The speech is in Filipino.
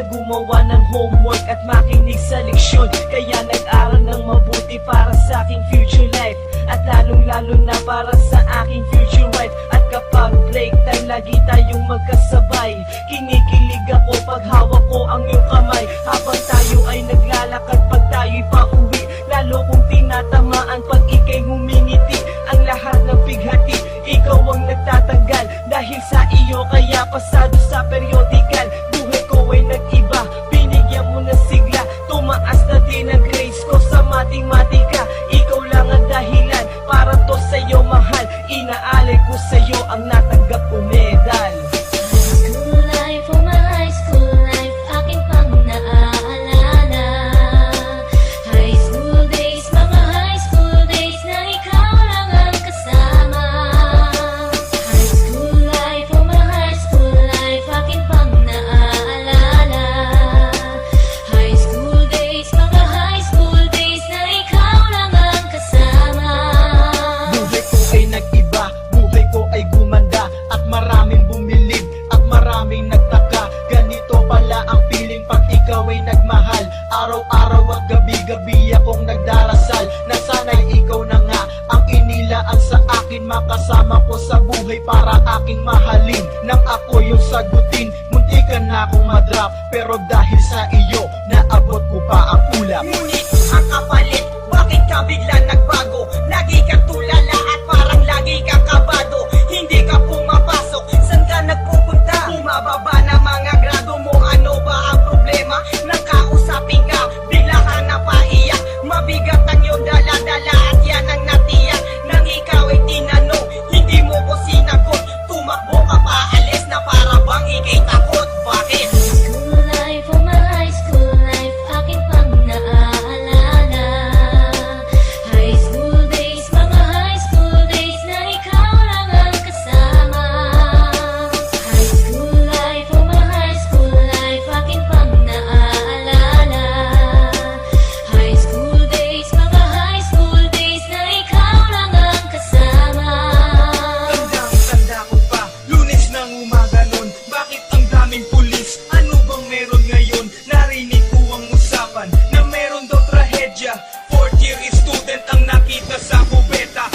gumawa ng homework at makinig sa leksyon. Kaya nag-aral ng mabuti para sa aking future life, at lalong-lalo na para sa aking future wife. At kapag break time, lagi tayong magkasabay. Kinikilig ako pag hawak ko ang iyong kamay, habang tayo ay naglalakad pag tayo'y pauwi. Lalo kong tinatamaan pag ika'y ngumingiti. Ang lahat ng bighati, ikaw ang nagtatanggal. Dahil sa iyo kaya pasado sa periodical. Buhay ko ay nag-iba, binigyan mo ng sigla. Tumaas na din ang grades ko sa matematika. Ikaw lang ang dahilan para to sa'yo mahal. Inaalay ko sa'yo ang natanggap ko medal. School life, oh my high school life, aking pang naaalala. High school days, mga high school days na ikaw lang ang kasama. High school life, oh my high school life, aking pang naaalala. High school days, mga high school days na ikaw lang ang kasama. Buhay ko ay nag-iba, buhay ko ay gumanda, at maraming bumilib, at maraming nagtaka. Ganito pala ang feeling pag ikaw ay nagmahal. Araw-araw at gabi-gabi akong nagdarasal na sana'y ikaw na nga ang inilaan sa akin. Makasama ko sa buhay para aking mahalin. Nang ako yung sagutin, muntikan na akong madrop, pero dahil sa iyo, naabot ko pa ang ulap. Ngunit ang kapalit, bakit ka bigla nagbago? Lagi kang tulala at parang lagi kang kabado. Hindi ka pumapasok, saan ka nagpupunta? Bumababa na mga grado mo, ano ba ang problema? Nakausapin ka, bigla ka napaiyak. Mabigat ang iyong dala-dala at yan ang natiyak. Nang ikaw ay tinanong, hindi mo ko sinagot. Tumakbo ka pa, alis na para bang ikay takot. Bakit? School life, oh my high school life, aking pang naaalala. High school days, mga high school days na ikaw lang ang kasama. High school life, oh my high school life, aking pang naaalala. High school days, mga high school days na ikaw lang ang kasama. Tandang-tanda ko pa, Lunes ng umaga nun. Bakit ang daming pulis? Ano bang meron ngayon? Narinig ko ang usapan na meron daw trahedya. Fourth year student ang nakita sa kubeta.